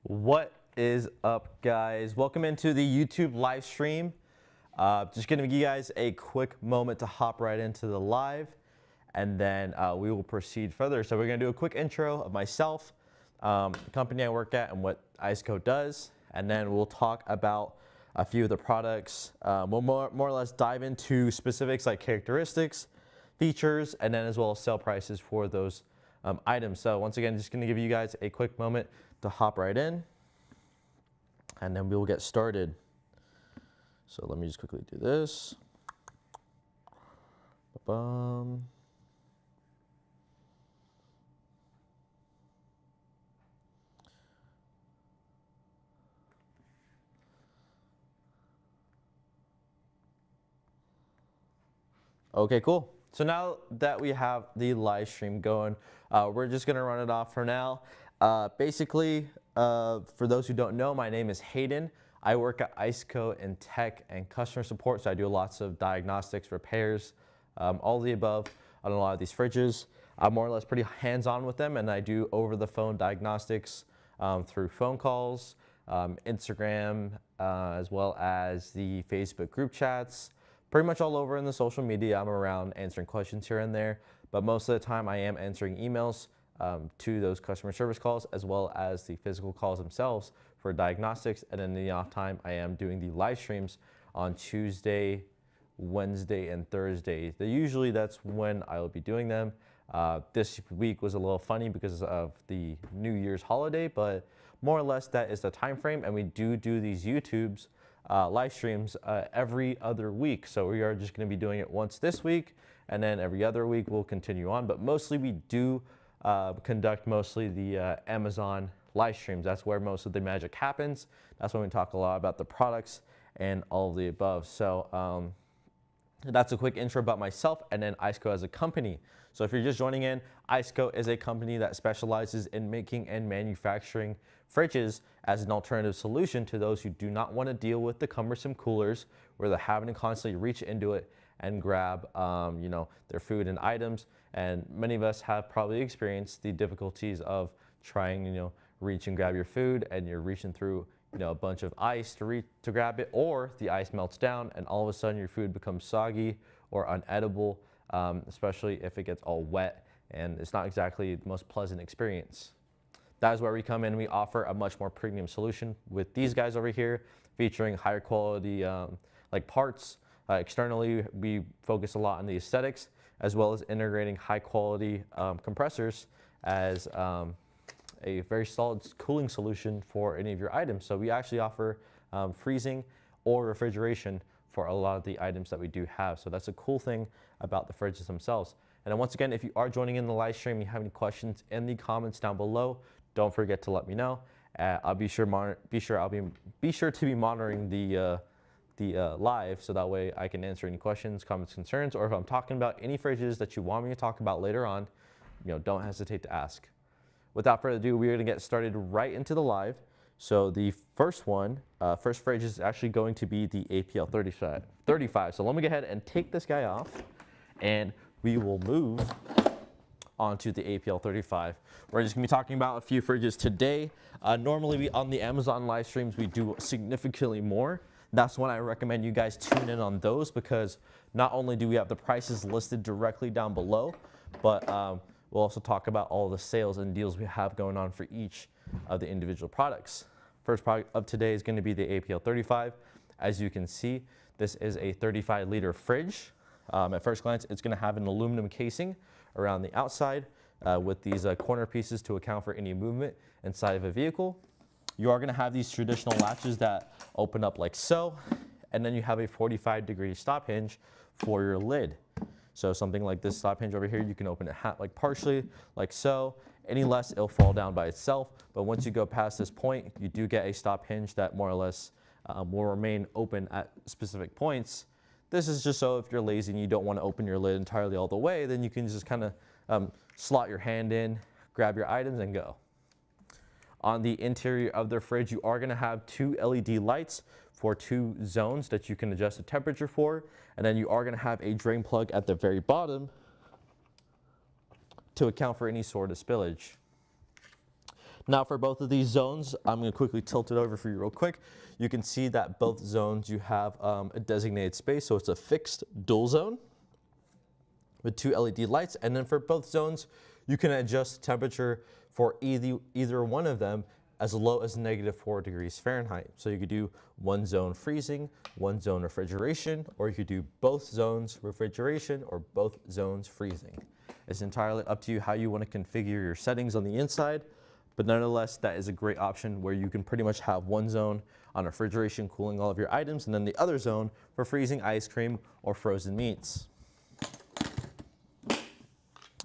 What is up, guys? Welcome into the YouTube live stream. Just gonna give you guys a quick moment to hop right into the live, and then we will proceed further. So we're gonna do a quick intro of myself, the company I work at, and what ICECO does, and then we'll talk about a few of the products. We'll more or less dive into specifics like characteristics, features, and then as well as sale prices for those items. So once again, just gonna give you guys a quick moment to hop right in, and then we will get started. So let me just quickly do this. Ba-bum. Okay, cool. So now that we have the live stream going, we're just gonna run it off for now. Basically, for those who don't know, my name is Hayden. I work at ICECO in tech and customer support, so I do lots of diagnostics, repairs, all of the above on a lot of these fridges. I'm more or less pretty hands-on with them, and I do over-the-phone diagnostics through phone calls, Instagram, as well as the Facebook group chats. Pretty much all over in the social media. I'm around answering questions here and there, but most of the time I am answering emails to those customer service calls, as well as the physical calls themselves for diagnostics. And in the off time, I am doing the live streams on Tuesday, Wednesday, and Thursday. Usually that's when I will be doing them. This week was a little funny because of the New Year's holiday, but more or less that is the time frame. And we do these YouTubes live streams every other week. So we are just going to be doing it once this week, and then every other week we'll continue on. But mostly we do conduct mostly the Amazon live streams. That's where most of the magic happens. That's when we talk a lot about the products and all of the above. So that's a quick intro about myself and then ICECO as a company. So if you're just joining in, ICECO is a company that specializes in making and manufacturing fridges as an alternative solution to those who do not want to deal with the cumbersome coolers where they're having to constantly reach into it and grab their food and items. And many of us have probably experienced the difficulties of trying, reach and grab your food, and you're reaching through a bunch of ice to grab it, or the ice melts down and all of a sudden your food becomes soggy or unedible, especially if it gets all wet, and it's not exactly the most pleasant experience. That is where we come in. We offer a much more premium solution with these guys over here, featuring higher quality parts. Externally, we focus a lot on the aesthetics, as well as integrating high quality compressors as a very solid cooling solution for any of your items. So we actually offer freezing or refrigeration for a lot of the items that we do have. So that's a cool thing about the fridges themselves. And then once again, if you are joining in the live stream, you have any questions in the comments down below, don't forget to let me know. I'll be sure to be monitoring the live, so that way I can answer any questions, comments, concerns, or if I'm talking about any fridges that you want me to talk about later on, don't hesitate to ask. Without further ado, we're going to get started right into the live. So the first fridge is actually going to be the APL 35. So let me go ahead and take this guy off, and we will move onto the APL 35. We're just gonna be talking about a few fridges today. Normally on the Amazon live streams, we do significantly more. That's when I recommend you guys tune in on those, because not only do we have the prices listed directly down below, but we'll also talk about all the sales and deals we have going on for each of the individual products. First product of today is going to be the APL 35. As you can see, this is a 35-liter fridge. At first glance, it's going to have an aluminum casing around the outside with these corner pieces to account for any movement inside of a vehicle. You are going to have these traditional latches that open up like so, and then you have a 45-degree stop hinge for your lid. So something like this stop hinge over here, you can open it like partially, like so. Any less, it'll fall down by itself. But once you go past this point, you do get a stop hinge that more or less will remain open at specific points. This is just so if you're lazy and you don't want to open your lid entirely all the way, then you can just kind of slot your hand in, grab your items, and go. On the interior of the fridge, you are going to have two LED lights for two zones that you can adjust the temperature for. And then you are going to have a drain plug at the very bottom to account for any sort of spillage. Now for both of these zones, I'm going to quickly tilt it over for you real quick. You can see that both zones you have a designated space, so it's a fixed dual zone with 2 LED lights. And then for both zones, you can adjust temperature for either one of them as low as -4 degrees Fahrenheit. So you could do one zone freezing, one zone refrigeration, or you could do both zones refrigeration or both zones freezing. It's entirely up to you how you want to configure your settings on the inside, but nonetheless, that is a great option where you can pretty much have one zone on refrigeration cooling all of your items, and then the other zone for freezing ice cream or frozen meats.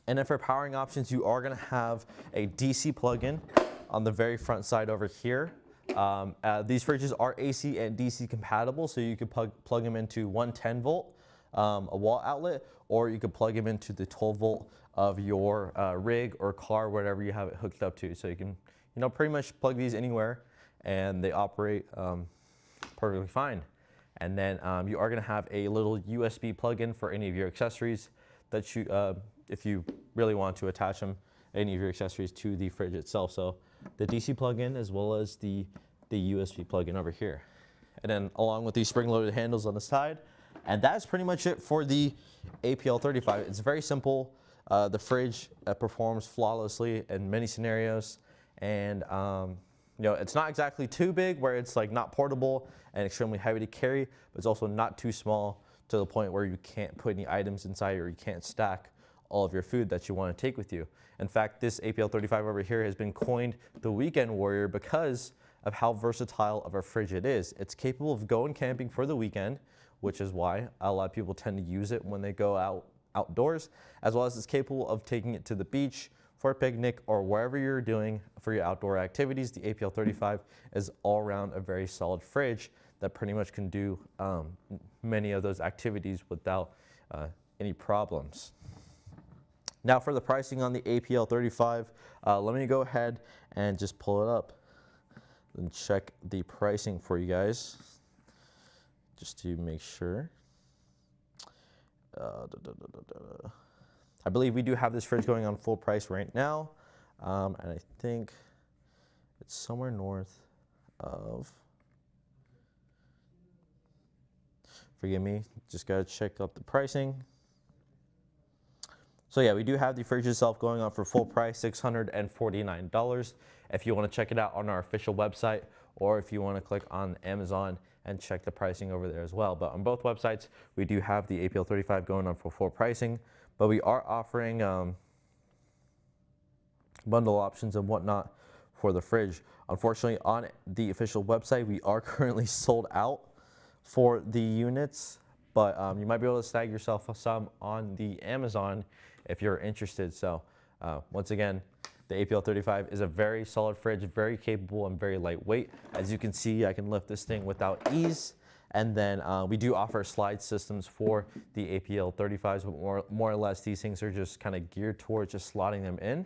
And then for powering options, you are going to have a DC plug-in on the very front side over here. These fridges are AC and DC compatible, so you could plug them into 110 volt, a wall outlet, or you could plug them into the 12 volt of your rig or car, whatever you have it hooked up to. So you can, pretty much plug these anywhere and they operate perfectly fine. And then you are going to have a little USB plug-in for any of your accessories that you, if you really want to attach them, any of your accessories to the fridge itself. So the DC plug-in as well as the USB plug-in over here. And then along with these spring-loaded handles on the side. And that's pretty much it for the APL35. It's very simple. The fridge performs flawlessly in many scenarios. And it's not exactly too big where it's like not portable and extremely heavy to carry, but it's also not too small to the point where you can't put any items inside or you can't stack all of your food that you want to take with you. In fact, this APL35 over here has been coined the weekend warrior because of how versatile of a fridge it is. It's capable of going camping for the weekend, which is why a lot of people tend to use it when they go outdoors, as well as it's capable of taking it to the beach for a picnic or wherever you're doing for your outdoor activities. The APL35 is all around a very solid fridge that pretty much can do many of those activities without any problems. Now for the pricing on the APL35, let me go ahead and just pull it up and check the pricing for you guys, just to make sure. I believe we do have this fridge going on full price right now, and I think it's somewhere north of, forgive me, just gotta check up the pricing. So yeah, we do have the fridge itself going on for full price, $649. If you want to check it out on our official website, or if you want to click on Amazon and check the pricing over there as well. But on both websites, we do have the APL35 going on for full pricing, but we are offering bundle options and whatnot for the fridge. Unfortunately, on the official website, we are currently sold out for the units, but you might be able to snag yourself some on the Amazon if you're interested. So once again, the APL35 is a very solid fridge, very capable and very lightweight. As you can see, I can lift this thing without ease. And then we do offer slide systems for the APL35s, but more or less these things are just kind of geared towards just slotting them in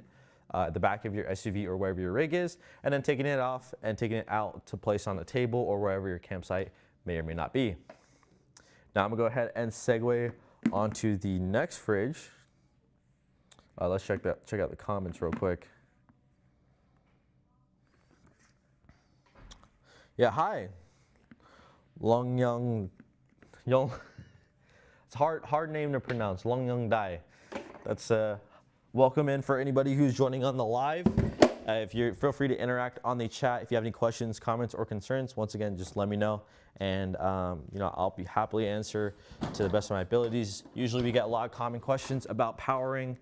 the back of your SUV or wherever your rig is, and then taking it off and taking it out to place on a table or wherever your campsite may or may not be. Now I'm gonna go ahead and segue onto the next fridge. Let's check out the comments real quick. Yeah, hi. Long Young, it's hard name to pronounce. Long Young Dai. That's welcome in for anybody who's joining on the live. Feel free to interact on the chat. If you have any questions, comments, or concerns, once again, just let me know, and I'll be happily answer to the best of my abilities. Usually, we get a lot of common questions about powering,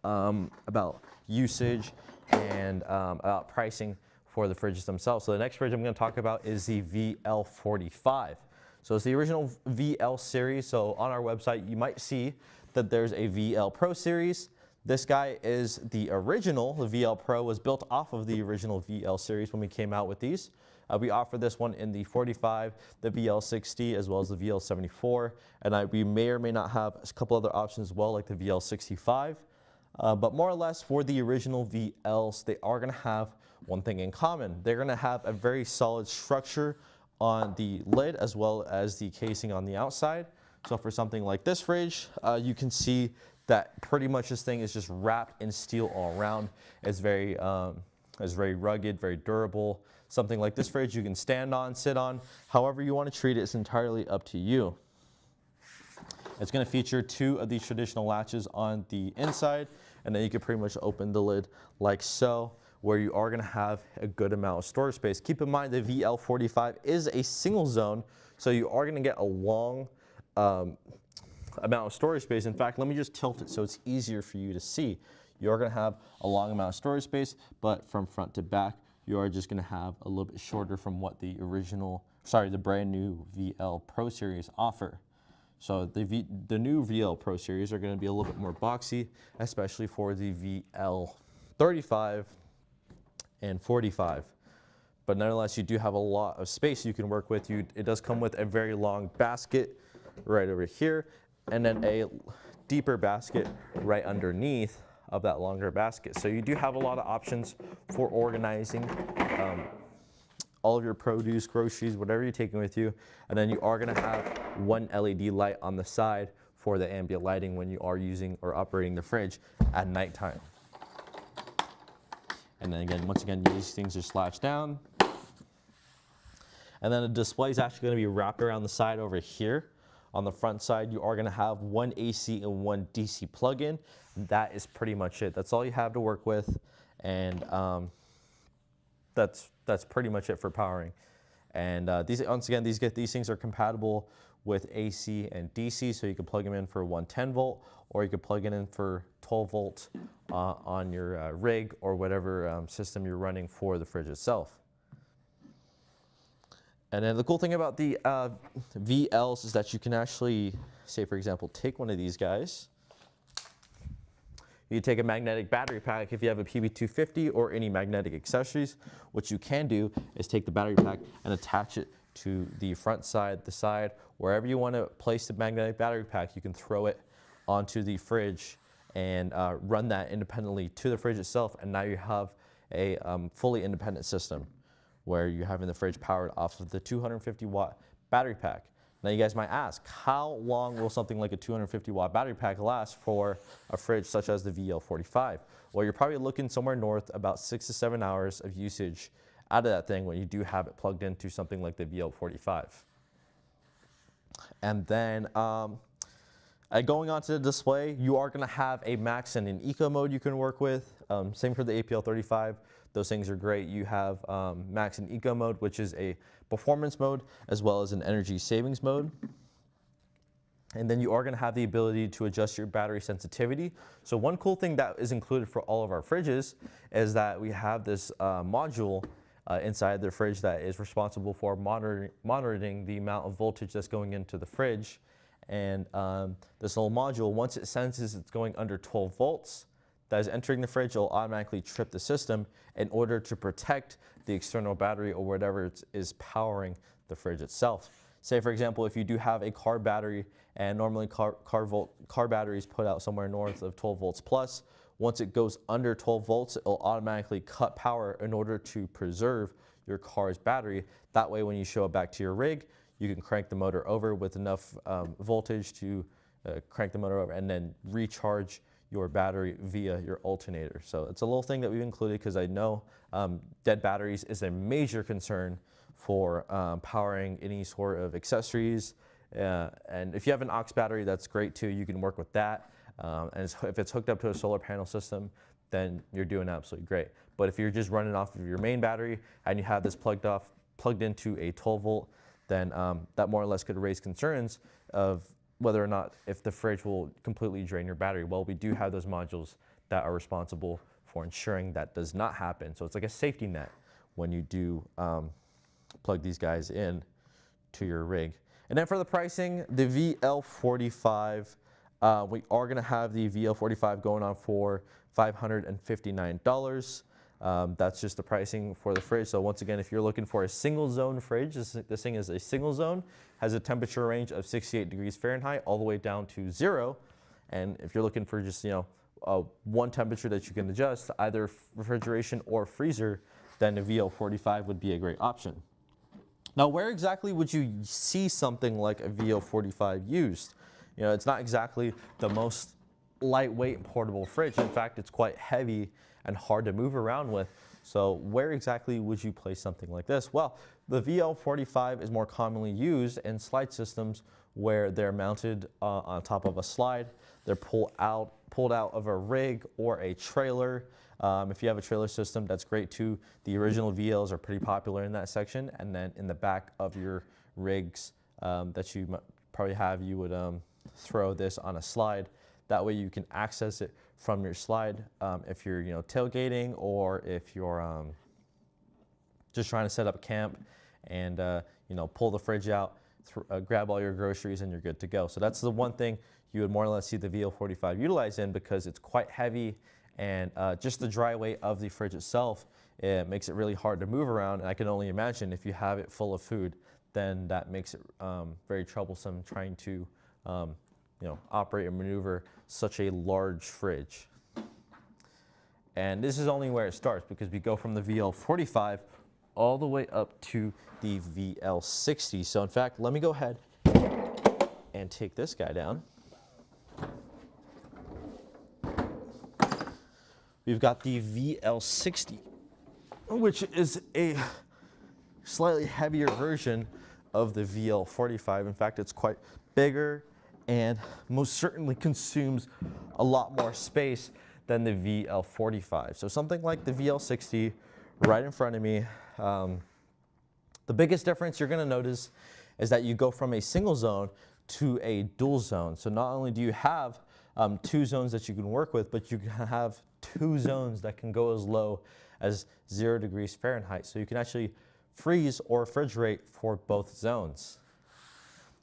about usage, and about pricing for the fridges themselves. So the next fridge I'm going to talk about is the VL45. So it's the original VL series. So on our website, you might see that there's a VL Pro series. This guy is the original. The VL Pro was built off of the original VL series when we came out with these. We offer this one in the 45, the VL60, as well as the VL74. And we may or may not have a couple other options as well, like the VL65. But more or less for the original VLs, they are going to have one thing in common. They're going to have a very solid structure on the lid as well as the casing on the outside. So for something like this fridge, you can see that pretty much this thing is just wrapped in steel all around. It's very It's very rugged, very durable. Something like this fridge you can stand on, sit on, however you want to treat it. It's entirely up to you. It's going to feature 2 of these traditional latches on the inside, and then you can pretty much open the lid like so, where you are going to have a good amount of storage space. Keep in mind the VL45 is a single zone, so you are going to get a long amount of storage space. In fact, let me just tilt it so it's easier for you to see. You're going to have a long amount of storage space, but from front to back, you are just going to have a little bit shorter from what the the brand new VL Pro Series offer. So the new VL Pro Series are going to be a little bit more boxy, especially for the VL 35 and 45. But nonetheless, you do have a lot of space you can work with. It does come with a very long basket right over here, and then a deeper basket right underneath of that longer basket. So you do have a lot of options for organizing all of your produce, groceries, whatever you're taking with you. And then you are going to have one LED light on the side for the ambient lighting when you are using or operating the fridge at nighttime. And then again, once again, these things are slashed down. And then the display is actually going to be wrapped around the side over here. On the front side, you are going to have one AC and one DC plug-in. That is pretty much it. That's all you have to work with. And that's pretty much it for powering. And once again, these things are compatible with AC and DC, so you can plug them in for 110 volt, or you could plug it in for 12 volt on your rig or whatever system you're running for the fridge itself. And then the cool thing about the VLs is that you can actually, say for example, take one of these guys. You take a magnetic battery pack if you have a PB250 or any magnetic accessories. What you can do is take the battery pack and attach it to the front side, the side, wherever you want to place the magnetic battery pack. You can throw it onto the fridge and run that independently to the fridge itself, and now you have a fully independent system where you're having the fridge powered off of the 250 watt battery pack. Now you guys might ask, how long will something like a 250 watt battery pack last for a fridge such as the VL45? Well, you're probably looking somewhere north about 6 to 7 hours of usage out of that thing when you do have it plugged into something like the VL45. And then going on to the display, you are gonna have a max and an eco mode you can work with. Same for the APL35. Those things are great. You have max and eco mode, which is a performance mode, as well as an energy savings mode. And then you are gonna have the ability to adjust your battery sensitivity. So one cool thing that is included for all of our fridges is that we have this module inside the fridge that is responsible for monitoring the amount of voltage that's going into the fridge. And this little module, once it senses it's going under 12 volts, that is entering the fridge, it'll automatically trip the system in order to protect the external battery or whatever is powering the fridge itself. Say for example, if you do have a car battery, and normally car batteries put out somewhere north of 12 volts plus, once it goes under 12 volts, it'll automatically cut power in order to preserve your car's battery. That way when you show it back to your rig, you can crank the motor over with enough voltage to crank the motor over and then recharge your battery via your alternator. So it's a little thing that we've included because I know dead batteries is a major concern for powering any sort of accessories. And if you have an aux battery, that's great too. You can work with that. And if it's hooked up to a solar panel system, then you're doing absolutely great. But if you're just running off of your main battery and you have this plugged into a 12 volt, then that more or less could raise concerns of whether or not if the fridge will completely drain your battery. Well, we do have those modules that are responsible for ensuring that does not happen. So it's like a safety net when you do plug these guys in to your rig. And then for the pricing, the VL45, we are gonna have the VL45 going on for $559. That's just the pricing for the fridge. So once again, if you're looking for a single zone fridge, this thing is a single zone, has a temperature range of 68 degrees Fahrenheit all the way down to 0. And if you're looking for just, one temperature that you can adjust, either refrigeration or freezer, then the VL45 would be a great option. Now, where exactly would you see something like a VL45 used? It's not exactly the most lightweight and portable fridge. In fact, it's quite heavy and hard to move around with. So where exactly would you place something like this? Well, the VL45 is more commonly used in slide systems where they're mounted on top of a slide. They're pulled out of a rig or a trailer. If you have a trailer system, that's great too. The original VLs are pretty popular in that section. And then in the back of your rigs that you probably have, you would throw this on a slide. That way you can access it from your slide if you're tailgating, or if you're just trying to set up camp and pull the fridge out, grab all your groceries, and you're good to go. So that's the one thing you would more or less see the VL45 utilized in, because it's quite heavy, and just the dry weight of the fridge itself, it makes it really hard to move around. And I can only imagine if you have it full of food, then that makes it very troublesome trying to operate and maneuver such a large fridge. And this is only where it starts, because we go from the VL45 all the way up to the VL60. So in fact, let me go ahead and take this guy down. We've got the VL60, which is a slightly heavier version of the VL45. In fact, it's quite bigger and most certainly consumes a lot more space than the VL45. So something like the VL60 right in front of me. The biggest difference you're gonna notice is that you go from a single zone to a dual zone. So not only do you have 2 zones that you can work with, but you can have 2 zones that can go as low as 0 degrees Fahrenheit. So you can actually freeze or refrigerate for both zones.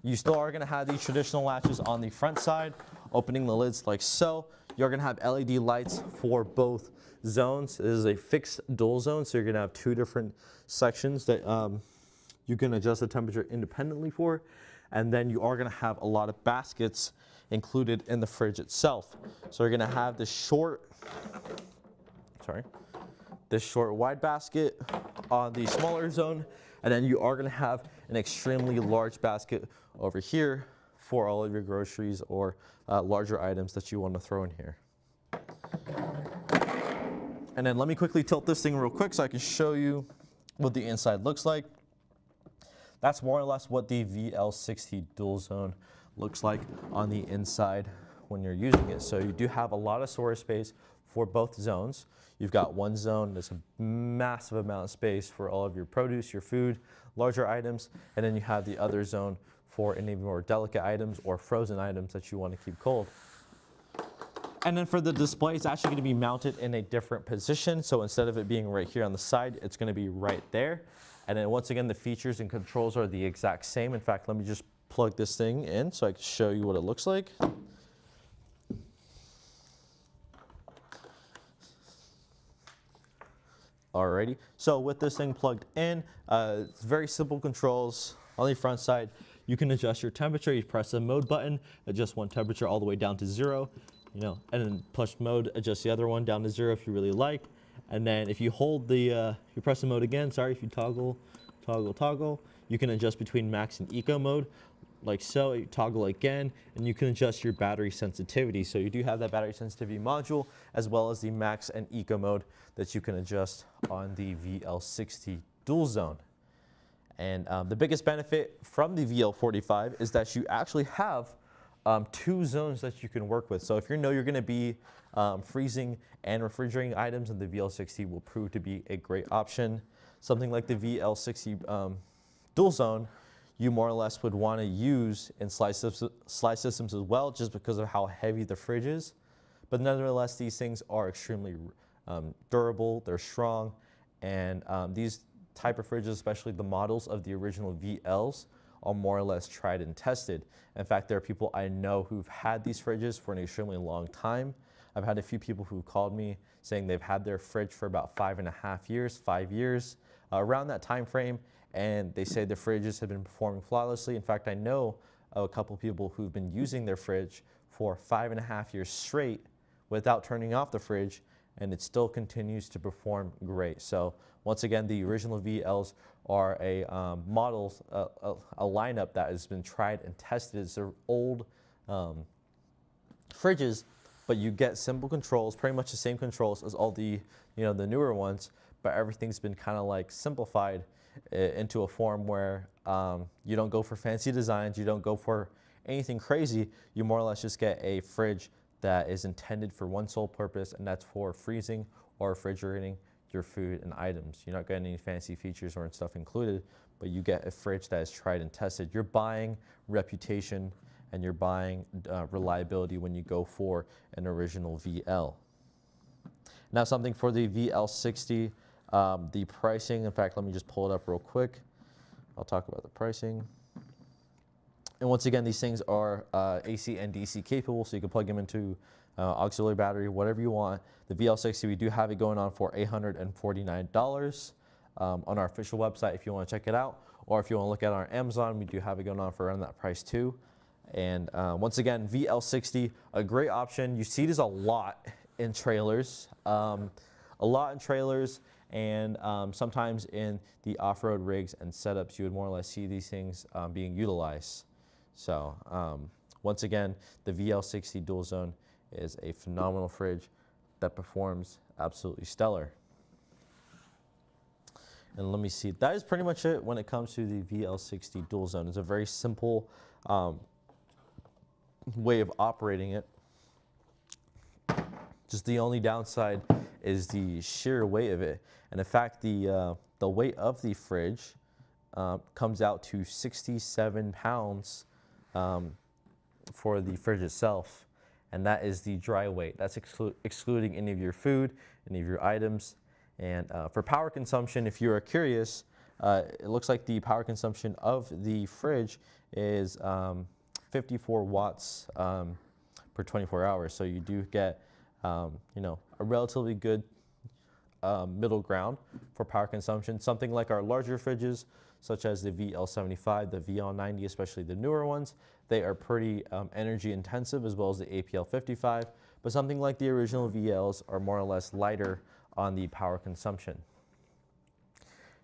You still are gonna have these traditional latches on the front side, opening the lids like so. You're gonna have LED lights for both zones. This is a fixed dual zone, so you're gonna have 2 different sections that you can adjust the temperature independently for. And then you are gonna have a lot of baskets included in the fridge itself. So you're gonna have this short wide basket on the smaller zone, and then you are gonna have an extremely large basket over here for all of your groceries or larger items that you want to throw in here. And then let me quickly tilt this thing real quick so I can show you what the inside looks like. That's more or less what the VL60 dual zone looks like on the inside when you're using it. So you do have a lot of storage space for both zones. You've got one zone that's a massive amount of space for all of your produce, your food, larger items, and then you have the other zone for any more delicate items or frozen items that you want to keep cold. And then for the display, it's actually going to be mounted in a different position. So instead of it being right here on the side, it's going to be right there. And then once again, the features and controls are the exact same. In fact, let me just plug this thing in so I can show you what it looks like. Alrighty, so with this thing plugged in, it's very simple controls. On the front side, you can adjust your temperature. You press the mode button, adjust one temperature all the way down to 0, and then push mode, adjust the other one down to 0 if you really like. And then if you hold the, you press the mode again, if you toggle, you can adjust between max and eco mode, like so. You toggle again, and you can adjust your battery sensitivity. So you do have that battery sensitivity module, as well as the max and eco mode that you can adjust on the VL60 dual zone. And the biggest benefit from the VL45 is that you actually have 2 zones that you can work with. So if you know you're going to be freezing and refrigerating items, and the VL60 will prove to be a great option. Something like the VL60 dual zone, you more or less would want to use in slide systems as well, just because of how heavy the fridge is. But nonetheless, these things are extremely durable, they're strong, and these type of fridges, especially the models of the original VLs, are more or less tried and tested. In fact, there are people I know who've had these fridges for an extremely long time. I've had a few people who called me saying they've had their fridge for about 5.5 years, 5 years, around that time frame, and they say the fridges have been performing flawlessly. In fact, I know a couple people who've been using their fridge for 5.5 years straight without turning off the fridge, and it still continues to perform great. So once again, the original VLs are a a lineup that has been tried and tested. It's their old fridges but you get simple controls, pretty much the same controls as all the, the newer ones, but everything's been kind of like simplified into a form where you don't go for fancy designs, you don't go for anything crazy, you more or less just get a fridge that is intended for one sole purpose, and that's for freezing or refrigerating your food and items. You're not getting any fancy features or stuff included, but you get a fridge that is tried and tested. You're buying reputation and you're buying reliability when you go for an original VL. Now something for the VL60, the pricing, in fact, let me just pull it up real quick. I'll talk about the pricing. And once again, these things are AC and DC capable, so you can plug them into auxiliary battery, whatever you want. The VL60, we do have it going on for $849 on our official website if you want to check it out, or if you want to look at our Amazon, we do have it going on for around that price too. And once again, VL60, a great option. You see these a lot in trailers, and sometimes in the off-road rigs and setups, you would more or less see these things being utilized. So once again, the VL60 dual zone is a phenomenal fridge that performs absolutely stellar. And let me see, that is pretty much it when it comes to the VL60 dual zone. It's a very simple way of operating it. Just the only downside is the sheer weight of it. And in fact, the weight of the fridge comes out to 67 pounds for the fridge itself. And that is the dry weight. That's excluding any of your food, any of your items. And for power consumption, if you are curious, it looks like the power consumption of the fridge is 54 watts per 24 hours. So you do get, a relatively good middle ground for power consumption. Something like our larger fridges, such as the VL75, the VL90, especially the newer ones, they are pretty energy intensive, as well as the APL55. But something like the original VLs are more or less lighter on the power consumption.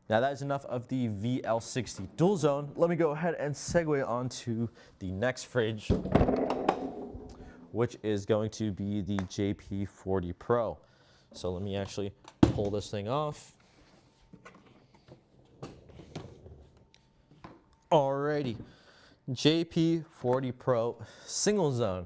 Now that is enough of the VL60 dual zone. Let me go ahead and segue on to the next fridge, which is going to be the JP40 Pro. So let me actually pull this thing off. Alrighty, JP40 Pro single zone.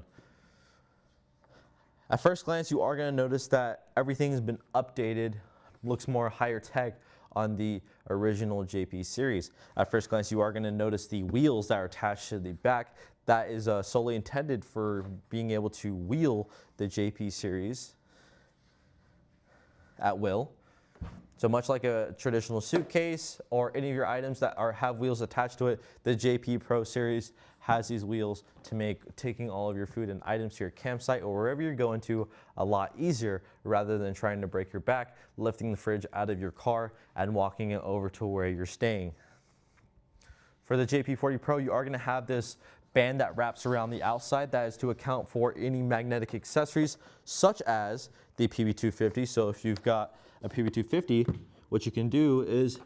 At first glance, you are going to notice that everything's been updated, looks more higher tech on the original JP series. At first glance, you are going to notice the wheels that are attached to the back. That is solely intended for being able to wheel the JP series at will. So much like a traditional suitcase or any of your items that have wheels attached to it, the JP Pro series has these wheels to make taking all of your food and items to your campsite or wherever you're going to a lot easier, rather than trying to break your back, lifting the fridge out of your car and walking it over to where you're staying. For the JP40 Pro, you are going to have this band that wraps around the outside. That is to account for any magnetic accessories, such as the PB250. So if you've got a PB250, what you can do is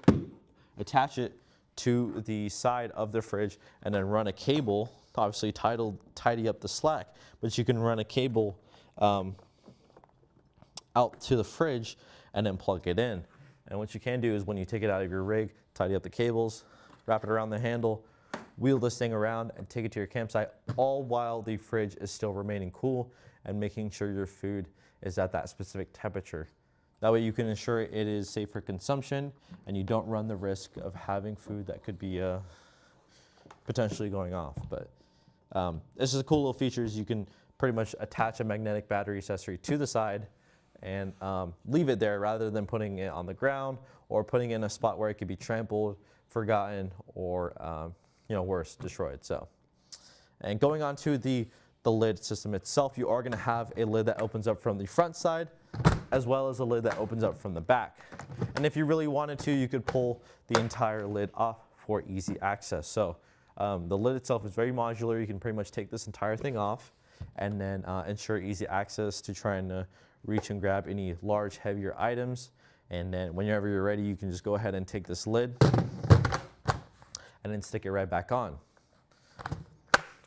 attach it to the side of the fridge and then run a cable, obviously tidy up the slack, but you can run a cable out to the fridge and then plug it in. And what you can do is, when you take it out of your rig, tidy up the cables, wrap it around the handle, wheel this thing around and take it to your campsite, all while the fridge is still remaining cool and making sure your food is at that specific temperature. That way you can ensure it is safe for consumption and you don't run the risk of having food that could be potentially going off. But this is a cool little features. You can pretty much attach a magnetic battery accessory to the side and leave it there, rather than putting it on the ground or putting it in a spot where it could be trampled, forgotten, or worse, destroyed. So, and going on to the lid system itself, you are going to have a lid that opens up from the front side, as well as a lid that opens up from the back. And if you really wanted to, you could pull the entire lid off for easy access. So the lid itself is very modular. You can pretty much take this entire thing off and then ensure easy access to try and reach and grab any large, heavier items. And then whenever you're ready, you can just go ahead and take this lid and then stick it right back on.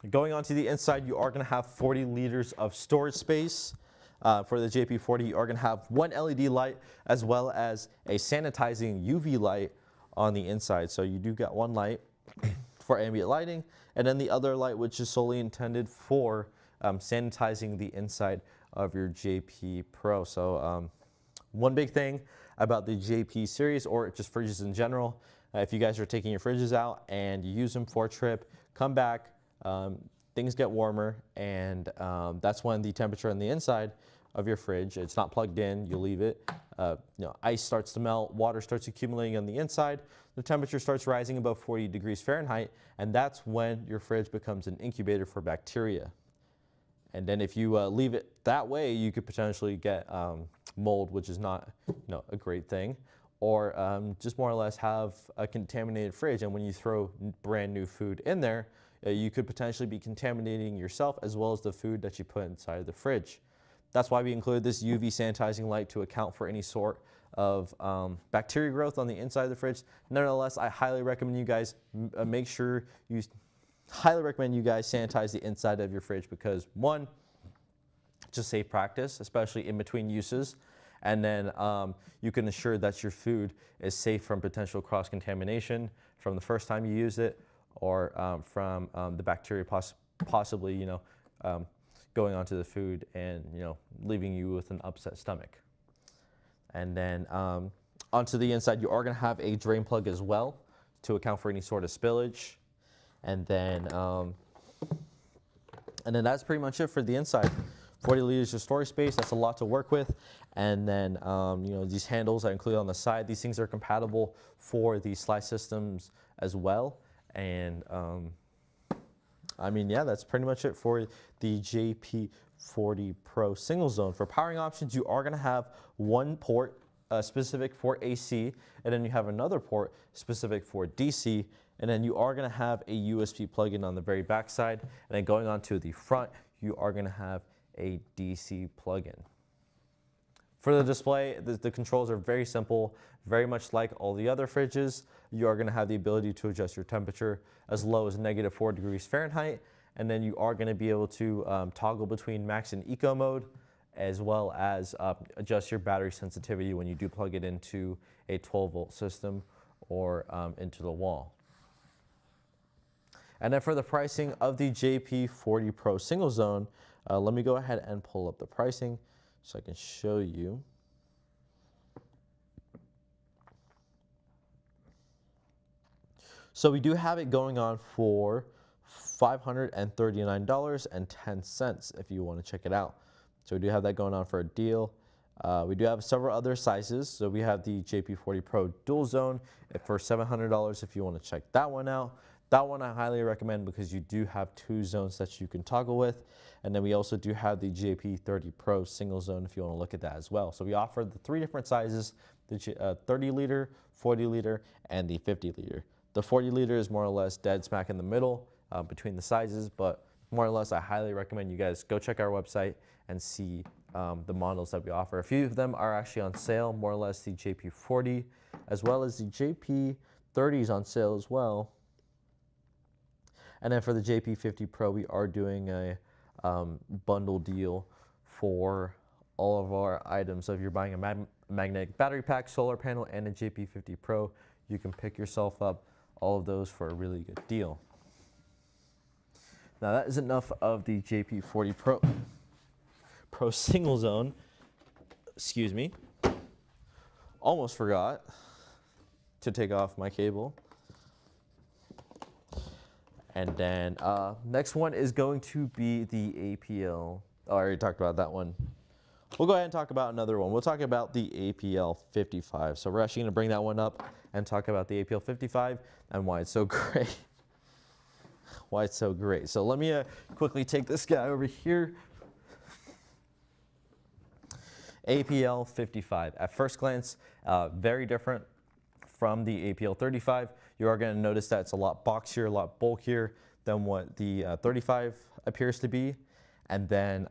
Going on to the inside, you are going to have 40 liters of storage space. For the JP40, you are going to have one LED light as well as a sanitizing UV light on the inside. So you do get one light for ambient lighting, and then the other light which is solely intended for sanitizing the inside of your JP Pro. So one big thing about the JP series, or just fridges in general, if you guys are taking your fridges out and you use them for a trip, come back, things get warmer, and that's when the temperature on the inside of your fridge, it's not plugged in, you leave it, ice starts to melt, water starts accumulating on the inside, the temperature starts rising above 40 degrees Fahrenheit, and that's when your fridge becomes an incubator for bacteria. And then if you leave it that way, you could potentially get mold, which is not a great thing, or just more or less have a contaminated fridge. And when you throw brand new food in there, you could potentially be contaminating yourself as well as the food that you put inside the fridge. That's why we included this UV sanitizing light to account for any sort of bacteria growth on the inside of the fridge. Nevertheless, I highly recommend you guys sanitize the inside of your fridge because, one, just safe practice, especially in between uses, and then you can ensure that your food is safe from potential cross-contamination from the first time you use it, or from the bacteria possibly going onto the food and leaving you with an upset stomach. And then onto the inside, you are going to have a drain plug as well to account for any sort of spillage. And then that's pretty much it for the inside. 40 liters of storage space, that's a lot to work with. And then these handles I included on the side, these things are compatible for the slide systems as well. And yeah, that's pretty much it for the JP40 Pro single zone. For powering options, you are going to have one port specific for AC, and then you have another port specific for DC, and then you are going to have a USB plug-in on the very back side, and then going on to the front, you are going to have a DC plug-in. For the display, the controls are very simple, very much like all the other fridges. You are going to have the ability to adjust your temperature as low as -4 degrees Fahrenheit, and then you are going to be able to toggle between max and eco mode, as well as adjust your battery sensitivity when you do plug it into a 12-volt system or into the wall. And then for the pricing of the JP40 Pro single zone, let me go ahead and pull up the pricing so I can show you. So we do have it going on for $539.10 if you want to check it out. So we do have that going on for a deal. We do have several other sizes. So we have the JP40 Pro dual zone for $700 if you want to check that one out. That one I highly recommend because you do have 2 zones that you can toggle with. And then we also do have the JP30 Pro single zone if you want to look at that as well. So we offer the 3 different sizes, the 30 liter, 40 liter, and the 50 liter. The 40 liter is more or less dead smack in the middle between the sizes, but more or less I highly recommend you guys go check our website and see the models that we offer. A few of them are actually on sale, more or less the JP40 as well as the JP30 is on sale as well. And then for the JP50 Pro, we are doing a bundle deal for all of our items. So if you're buying a magnetic battery pack, solar panel, and a JP50 Pro, you can pick yourself up all of those for a really good deal. Now that is enough of the JP40 Pro single zone. Excuse me. Almost forgot to take off my cable. And then next one is going to be the APL. Oh, I already talked about that one. We'll go ahead and talk about another one. We'll talk about the APL 55. So we're actually going to bring that one up and talk about the APL 55 and why it's so great. Why it's so great. So let me quickly take this guy over here. APL 55. At first glance, very different from the APL 35. You are going to notice that it's a lot boxier, a lot bulkier than what the 35 appears to be. And then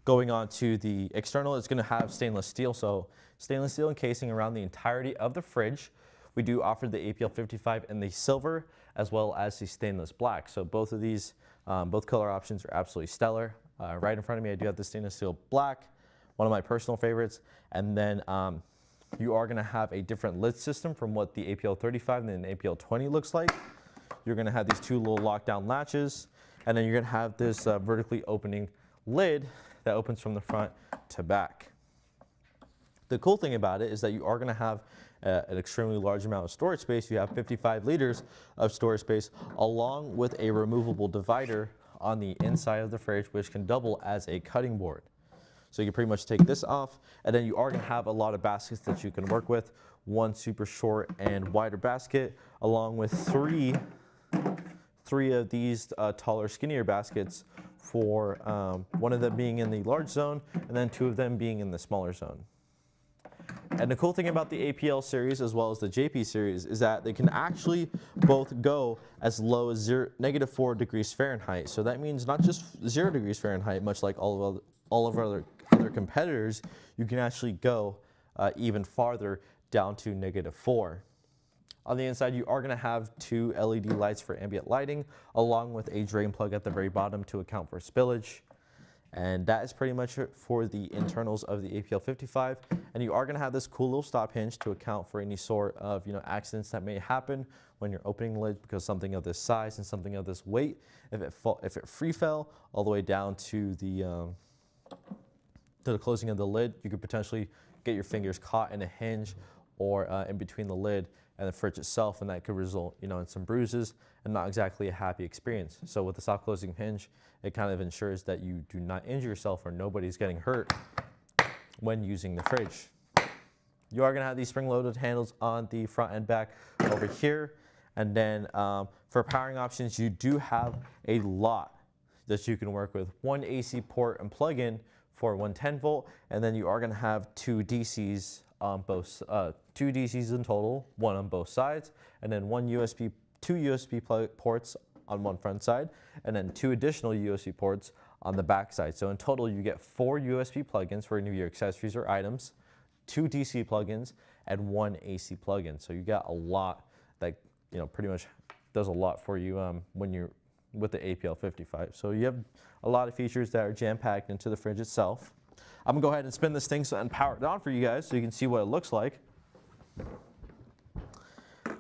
going on to the external, it's going to have stainless steel. So stainless steel encasing around the entirety of the fridge. We do offer the APL 55 in the silver as well as the stainless black. So both of these Both color options are absolutely stellar. Right in front of me, I do have the stainless steel black, one of my personal favorites. And then you are going to have a different lid system from what the APL 35 and the APL 20 looks like. You're going to have these two little lockdown latches, and then you're going to have this vertically opening lid that opens from the front to back. The cool thing about it is that you are going to have an extremely large amount of storage space. You have 55 liters of storage space, along with a removable divider on the inside of the fridge, which can double as a cutting board. So you can pretty much take this off, and then you are going to have a lot of baskets that you can work with. One super short and wider basket, along with three of these taller, skinnier baskets, for one of them being in the large zone, and then two of them being in the smaller zone. And the cool thing about the APL series as well as the JP series is that they can actually both go as low as -4 degrees Fahrenheit. So that means not just 0 degrees Fahrenheit, much like all of our other competitors. You can actually go even farther, down to -4. On the inside, you are going to have two LED lights for ambient lighting, along with a drain plug at the very bottom to account for spillage. And that is pretty much it for the internals of the APL 55. And you are going to have this cool little stop hinge to account for any sort of accidents that may happen when you're opening the lid, because something of this size and something of this weight, if it free fell all the way down to the closing of the lid, you could potentially get your fingers caught in a hinge or in between the lid and the fridge itself, and that could result in some bruises and not exactly a happy experience. So with the soft closing hinge, it kind of ensures that you do not injure yourself or nobody's getting hurt when using the fridge. You are going to have these spring-loaded handles on the front and back over here. And then for powering options, you do have a lot that you can work with. One AC port and plug-in for 110 volt, and then you are going to have two DCs on both, two DCs in total, one on both sides, and then two USB ports on one front side, and then two additional USB ports on the back side. So in total, you get 4 USB plugins for any of your accessories or items, 2 DC plugins, and 1 AC plugin. So you got a lot that pretty much does a lot for you when you're with the APL 55. So you have a lot of features that are jam-packed into the fridge itself. I'm gonna go ahead and spin this thing and power it on for you guys so you can see what it looks like.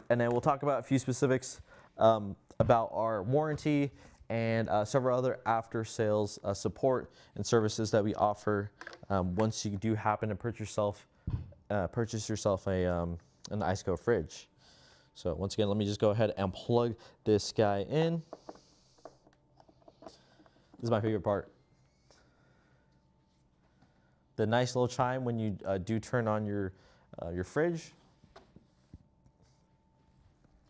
And then we'll talk about a few specifics about our warranty and several other after-sales support and services that we offer once you do happen to purchase yourself an ICECO fridge. So once again, let me just go ahead and plug this guy in. This is my favorite part. The nice little chime when you do turn on your fridge.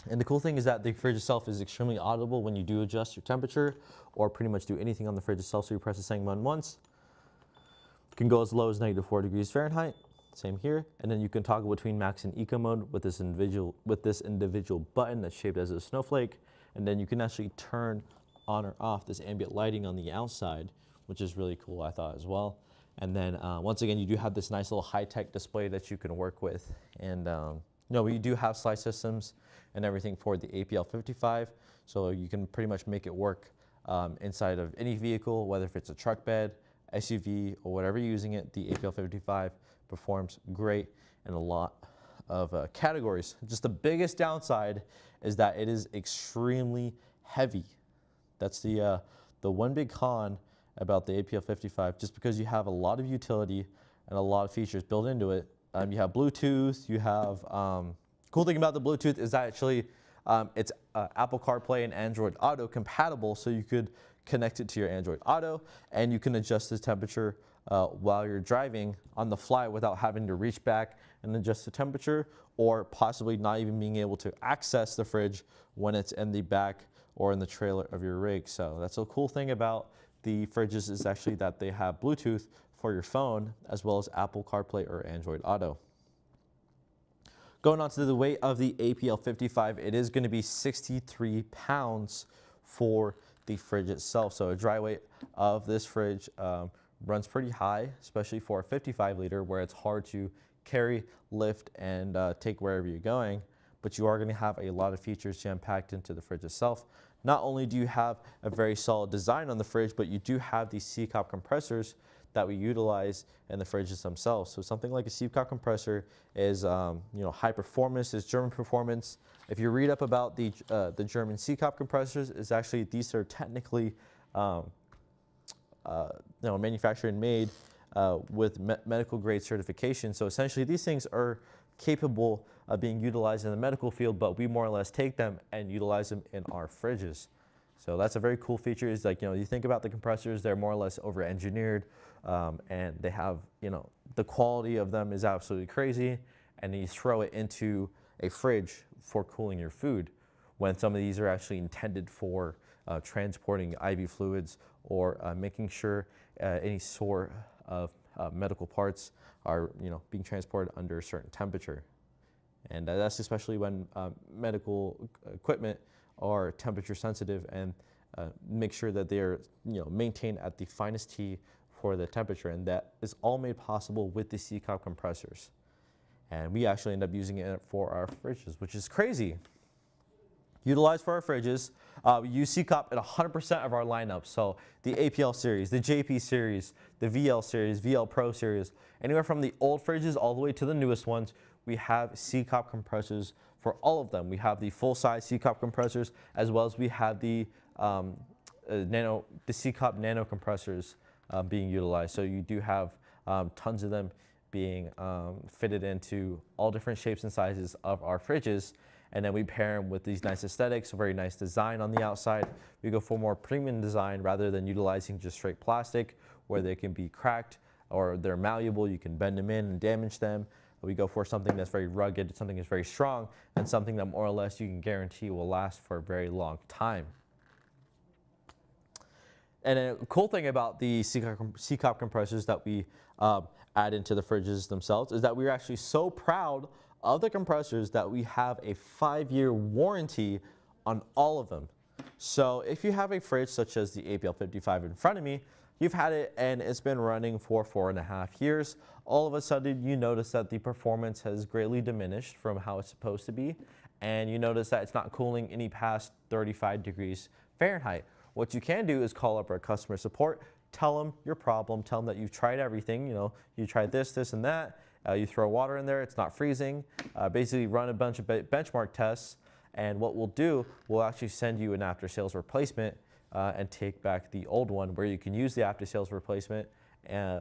And the cool thing is that the fridge itself is extremely audible when you do adjust your temperature or pretty much do anything on the fridge itself. So you press the setting button once. It can go as low as -4 degrees Fahrenheit. Same here. And then you can toggle between max and eco mode with this individual button that's shaped as a snowflake. And then you can actually turn on or off this ambient lighting on the outside, which is really cool, I thought, as well. And then once again, you do have this nice little high-tech display that you can work with. And we do have slide systems and everything for the APL 55, so you can pretty much make it work inside of any vehicle, whether if it's a truck bed, SUV, or whatever you're using it. The APL 55 performs great in a lot of categories. Just the biggest downside is that it is extremely heavy. That's the one big con about the APL 55, just because you have a lot of utility and a lot of features built into it. You have Bluetooth, you have, cool thing about the Bluetooth is that actually it's Apple CarPlay and Android Auto compatible, so you could connect it to your Android Auto and you can adjust the temperature while you're driving on the fly without having to reach back and adjust the temperature, or possibly not even being able to access the fridge when it's in the back or in the trailer of your rig. So that's a cool thing about the fridges, is actually that they have Bluetooth for your phone as well as Apple CarPlay or Android Auto. Going on to the weight of the APL 55, it is going to be 63 pounds for the fridge itself. So a dry weight of this fridge runs pretty high, especially for a 55 liter where it's hard to carry, lift, and take wherever you're going. But you are going to have a lot of features jam-packed into the fridge itself. not only do you have a very solid design on the fridge, but you do have these CCOP compressors that we utilize in the fridges themselves. So something like a CCOP compressor is, high performance, is German performance. If you read up about the German CCOP compressors, is actually these are technically, manufactured and made with medical grade certification. So essentially, these things are capable of being utilized in the medical field, but we more or less take them and utilize them in our fridges. So that's a very cool feature. Is like, you think about the compressors, they're more or less over-engineered, and they have, the quality of them is absolutely crazy, and then you throw it into a fridge for cooling your food, when some of these are actually intended for transporting IV fluids or making sure any sort of medical parts are, being transported under a certain temperature. And that's especially when medical equipment are temperature sensitive, and make sure that they're maintained at the finest T for the temperature, and that is all made possible with the CCOP compressors. And we actually end up using it for our fridges, which is crazy. Utilized for our fridges, we use CCOP at 100% of our lineup. So the APL series, the JP series, the VL series, VL Pro series, anywhere from the old fridges all the way to the newest ones, we have CCOP compressors for all of them. We have the full-size CCOP compressors, as well as we have the CCOP nano compressors being utilized. So you do have tons of them being fitted into all different shapes and sizes of our fridges. And then we pair them with these nice aesthetics, a very nice design on the outside. We go for more premium design rather than utilizing just straight plastic, where they can be cracked or they're malleable. You can bend them in and damage them. We go for something that's very rugged, something that's very strong, and something that more or less you can guarantee will last for a very long time. And a cool thing about the CCOP compressors that we add into the fridges themselves is that we're actually so proud of the compressors that we have a 5-year warranty on all of them. So if you have a fridge such as the APL 55 in front of me, you've had it and it's been running for 4.5 years. All of a sudden you notice that the performance has greatly diminished from how it's supposed to be, and you notice that it's not cooling any past 35 degrees Fahrenheit. What you can do is call up our customer support, tell them your problem, tell them that you've tried everything, you tried this, this, and that. You throw water in there, it's not freezing. Basically run a bunch of benchmark tests, and what we'll do, we'll actually send you an after-sales replacement and take back the old one, where you can use the after-sales replacement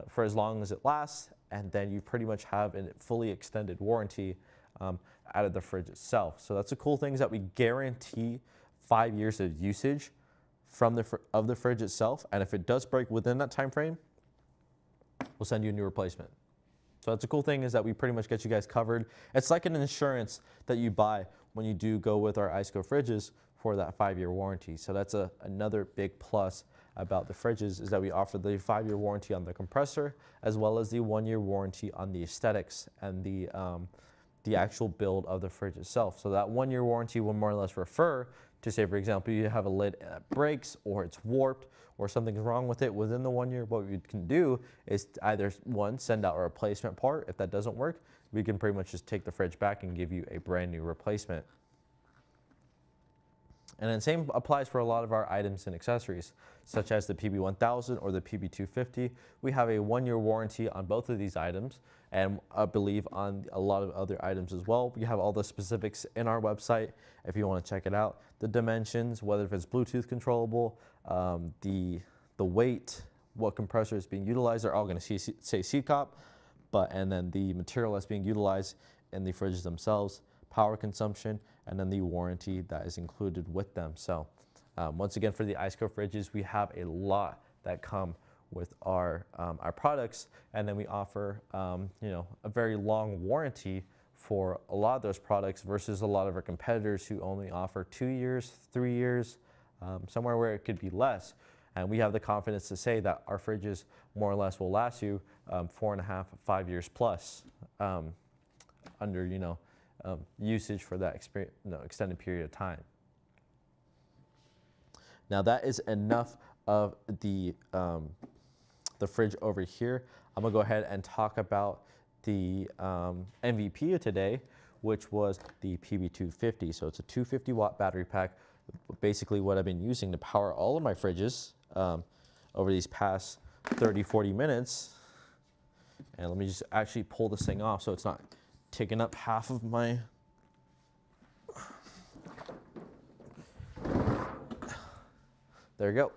for as long as it lasts, and then you pretty much have a fully extended warranty out of the fridge itself. So that's the cool thing, is that we guarantee 5 years of usage from the fridge itself, and if it does break within that time frame, we'll send you a new replacement. So that's a cool thing, is that we pretty much get you guys covered. It's like an insurance that you buy when you do go with our ICECO fridges for that 5-year warranty. So that's another big plus about the fridges, is that we offer the 5-year warranty on the compressor, as well as the 1-year warranty on the aesthetics and the actual build of the fridge itself. So that 1-year warranty will more or less refer to, say, for example, you have a lid that breaks or it's warped or something's wrong with it within the 1 year. What we can do is either, one, send out a replacement part. If that doesn't work, we can pretty much just take the fridge back and give you a brand new replacement. And then same applies for a lot of our items and accessories, such as the PB1000 or the PB250. We have a 1-year warranty on both of these items, and I believe on a lot of other items as well. We have all the specifics in our website if you want to check it out. The dimensions, whether if it's Bluetooth controllable, the weight, what compressor is being utilized, they're all going to say CCOP, and then the material that's being utilized in the fridges themselves, power consumption, and then the warranty that is included with them. So once again, for the ICECO fridges, we have a lot that come with our products, and then we offer a very long warranty for a lot of those products versus a lot of our competitors who only offer 2 years, 3 years, somewhere where it could be less. And we have the confidence to say that our fridges more or less will last you 4.5, 5 years plus under usage for that extended period of time. Now that is enough of the fridge over here. I'm gonna go ahead and talk about the MVP of today, which was the PB250. So it's a 250 watt battery pack basically what I've been using to power all of my fridges over these past 30, 40 minutes. And let me just actually pull this thing off so it's not taking up half of my... There we go.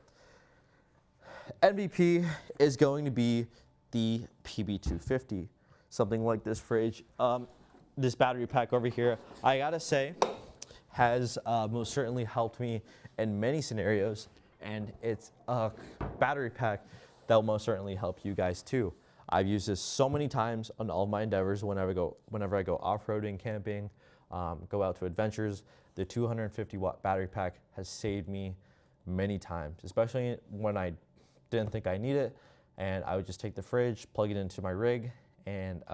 MVP is going to be the PB250, something like this fridge. This battery pack over here, I gotta say, has most certainly helped me in many scenarios, and it's a battery pack that will most certainly help you guys too. I've used this so many times on all of my endeavors whenever I go off-roading, camping, go out to adventures. The 250 watt battery pack has saved me many times, especially when I didn't think I need it, and I would just take the fridge, plug it into my rig, and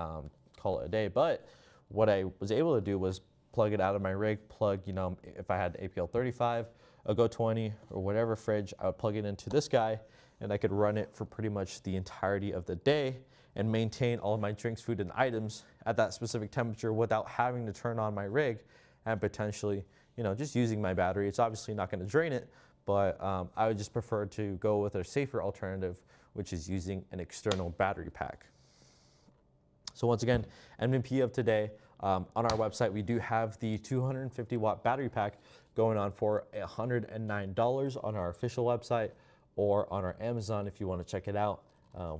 call it a day. But what I was able to do was plug it out of my rig, plug, you know, if I had APL 35, a Go 20, or whatever fridge, I would plug it into this guy, and I could run it for pretty much the entirety of the day and maintain all of my drinks, food, and items at that specific temperature without having to turn on my rig and potentially, you know, just using my battery. It's obviously not going to drain it, but I would just prefer to go with a safer alternative, which is using an external battery pack. So once again, MVP of today, on our website, we do have the 250 watt battery pack going on for $109 on our official website or on our Amazon if you want to check it out.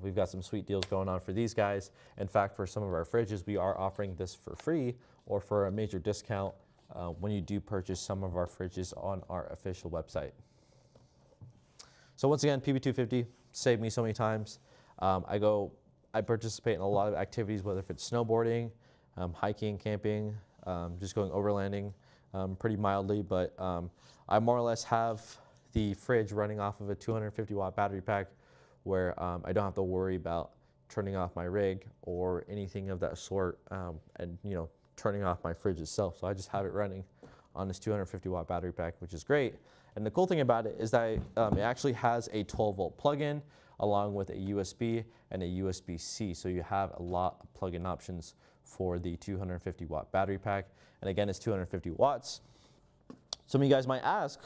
We've got some sweet deals going on for these guys. In fact, for some of our fridges, we are offering this for free or for a major discount when you do purchase some of our fridges on our official website. So once again, PB250 saved me so many times. I participate in a lot of activities, whether if it's snowboarding, hiking, camping, just going overlanding pretty mildly, but I more or less have the fridge running off of a 250 watt battery pack where I don't have to worry about turning off my rig or anything of that sort, and you know, turning off my fridge itself. So I just have it running on this 250 watt battery pack, which is great. And the cool thing about it is that it actually has a 12 volt plug-in along with a USB and a USB-C. So you have a lot of plug-in options for the 250 watt battery pack. And again, it's 250 watts. Some of you guys might ask,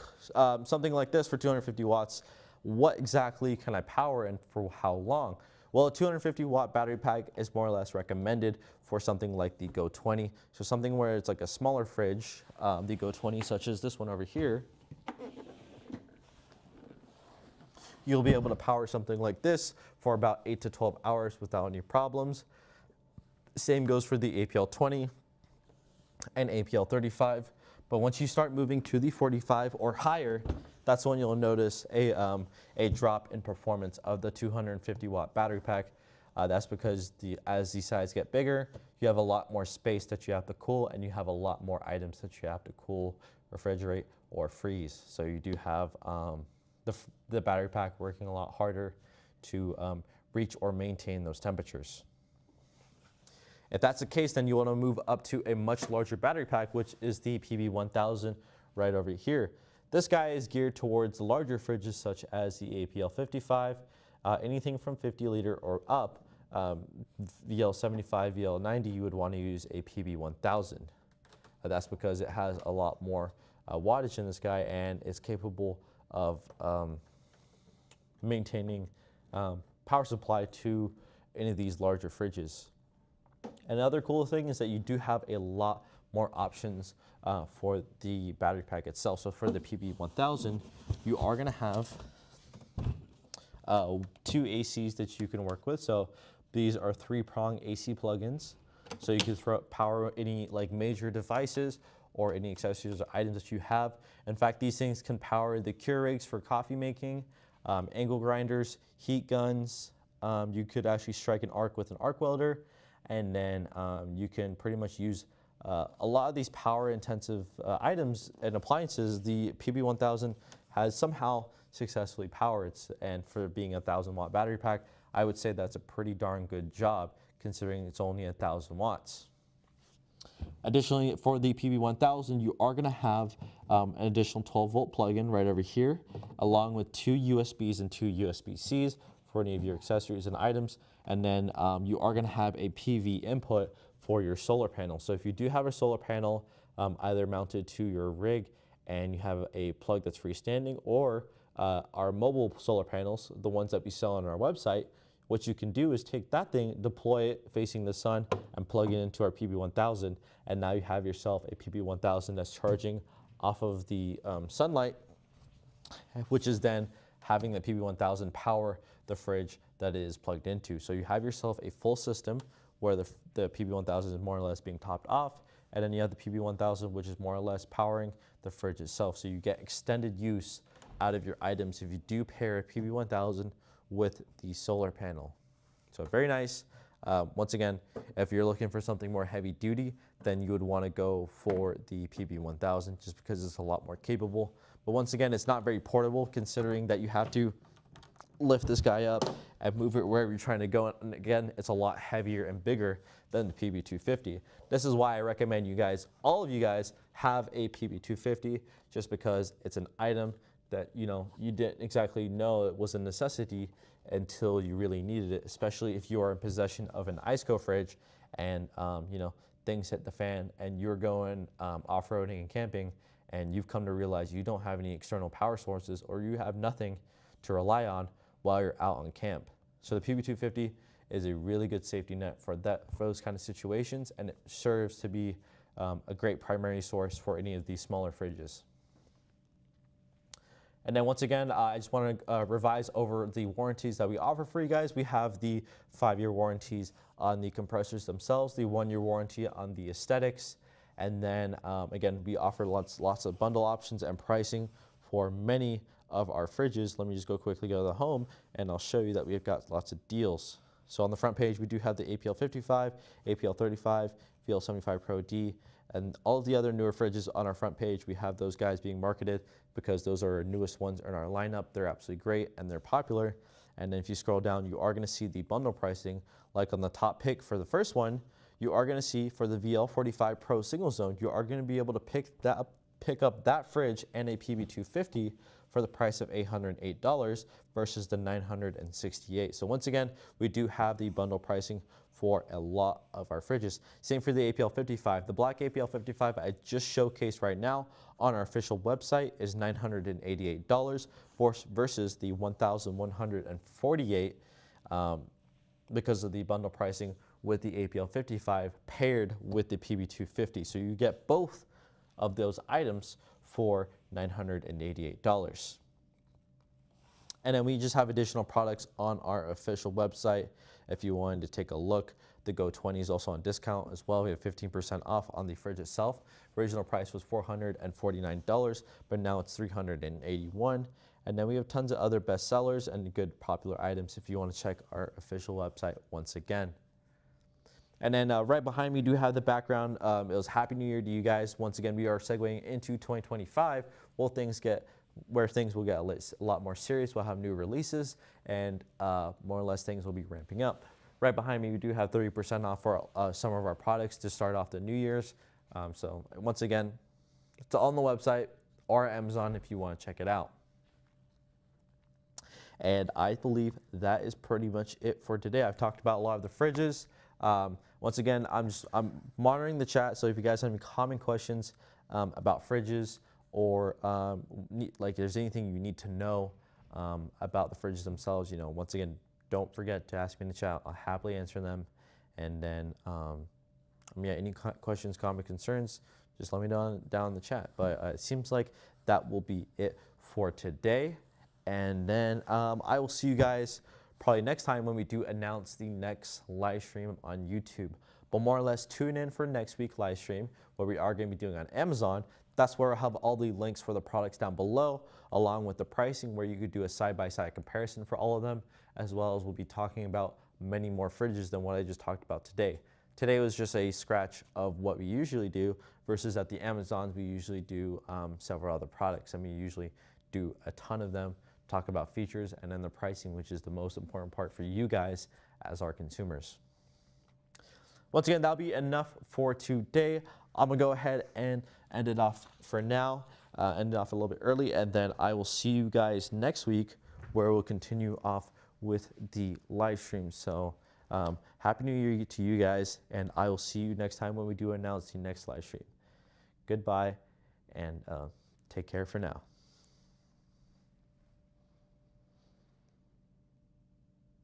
something like this for 250 watts, what exactly can I power and for how long? Well, a 250 watt battery pack is more or less recommended for something like the Go 20. So something where it's like a smaller fridge, the Go 20, such as this one over here, you'll be able to power something like this for about 8 to 12 hours without any problems. Same goes for the APL 20 and APL 35. But once you start moving to the 45 or higher, that's when you'll notice a drop in performance of the 250 watt battery pack. That's because as these sides get bigger, you have a lot more space that you have to cool, and you have a lot more items that you have to cool, refrigerate, or freeze. So you do have the battery pack working a lot harder to reach or maintain those temperatures. If that's the case, then you want to move up to a much larger battery pack, which is the PB1000 right over here. This guy is geared towards larger fridges such as the APL 55, anything from 50 liter or up. VL 75, VL 90, you would want to use a PB1000. That's because it has a lot more wattage in this guy and is capable of maintaining power supply to any of these larger fridges. Another cool thing is that you do have a lot more options for the battery pack itself. So for the PB1000, you are going to have 2 ACs that you can work with. So these are 3-prong AC plugins. So you can power any like major devices or any accessories or items that you have. In fact, these things can power the Keurigs for coffee making, angle grinders, heat guns. You could actually strike an arc with an arc welder, and then you can pretty much use a lot of these power intensive items and appliances. The PB1000 has somehow successfully powered, and for being a 1,000 watt battery pack, I would say that's a pretty darn good job considering it's only 1,000 watts. Additionally, for the PB1000, you are going to have an additional 12 volt plug-in right over here, along with 2 USBs and 2 USB-Cs for any of your accessories and items. And then you are going to have a PV input for your solar panel. So if you do have a solar panel either mounted to your rig and you have a plug that's freestanding, or our mobile solar panels, the ones that we sell on our website, what you can do is take that thing, deploy it facing the sun, and plug it into our PB1000, and now you have yourself a PB1000 that's charging off of the sunlight, which is then having the PB1000 power the fridge that it is plugged into. So you have yourself a full system where the PB1000 is more or less being topped off, and then you have the PB1000, which is more or less powering the fridge itself. So you get extended use out of your items if you do pair a PB1000 with the solar panel. So very nice. Once again, if you're looking for something more heavy duty, then you would want to go for the PB1000 just because it's a lot more capable. But once again, it's not very portable, considering that you have to lift this guy up and move it wherever you're trying to go. And again, it's a lot heavier and bigger than the PB250. This is why I recommend you guys, all of you guys, have a PB250, just because it's an item that, you know, you didn't exactly know it was a necessity until you really needed it, especially if you are in possession of an ICECO fridge and, you know, things hit the fan and you're going off-roading and camping, and you've come to realize you don't have any external power sources, or you have nothing to rely on while you're out on camp. So the PB250 is a really good safety net for those kind of situations, and it serves to be a great primary source for any of these smaller fridges. And then once again, I just want to revise over the warranties that we offer for you guys. We have the 5-year warranties on the compressors themselves, the 1-year warranty on the aesthetics, and then again, we offer lots of bundle options and pricing for many of our fridges. Let me just go to the home, and I'll show you that we've got lots of deals. So on the front page, we do have the APL 55, APL 35, VL 75 Pro D, and all of the other newer fridges on our front page. We have those guys being marketed because those are our newest ones in our lineup. They're absolutely great and they're popular. And then if you scroll down, you are going to see the bundle pricing. Like on the top pick for the first one, you are going to see for the VL 45 Pro single zone, you are going to be able to pick up that fridge and a PB250 for the price of $808 versus the $968. So once again, we do have the bundle pricing for a lot of our fridges. Same for the APL 55. The black APL 55 I just showcased right now on our official website is $988 versus the $1,148 because of the bundle pricing with the APL 55 paired with the PB250. So you get both of those items for $988. And then we just have additional products on our official website. If you wanted to take a look, the Go 20 is also on discount as well. We have 15% off on the fridge itself. Original price was $449, but now it's $381. And then we have tons of other best sellers and good popular items if you want to check our official website once again. And then right behind me, do have the background. It was Happy New Year to you guys. Once again, we are segueing into 2025. Where things will get a lot more serious. We'll have new releases, and more or less things will be ramping up. Right behind me, we do have 30% off for some of our products to start off the New Year's. So once again, it's on the website or Amazon if you want to check it out. And I believe that is pretty much it for today. I've talked about a lot of the fridges. Once again, I'm monitoring the chat, so if you guys have any common questions about fridges, or like there's anything you need to know about the fridges themselves, you know, once again, don't forget to ask me in the chat. I'll happily answer them. And then, yeah, any questions, comments, concerns, just let me know down in the chat. But it seems like that will be it for today. And then I will see you guys probably next time when we do announce the next live stream on YouTube. But more or less, tune in for next week's live stream, where we are going to be doing on Amazon. That's where I'll have all the links for the products down below, along with the pricing, where you could do a side-by-side comparison for all of them, as well as we'll be talking about many more fridges than what I just talked about today. Today was just a scratch of what we usually do, versus at the Amazons, we usually do several other products. I mean, we usually do a ton of them, talk about features, and then the pricing, which is the most important part for you guys as our consumers. Once again, that'll be enough for today. I'm gonna go ahead and end it off for now, end it off a little bit early, and then I will see you guys next week, where we'll continue off with the live stream. So Happy New Year to you guys, and I will see you next time when we do announce the next live stream. Goodbye, and Take care for now.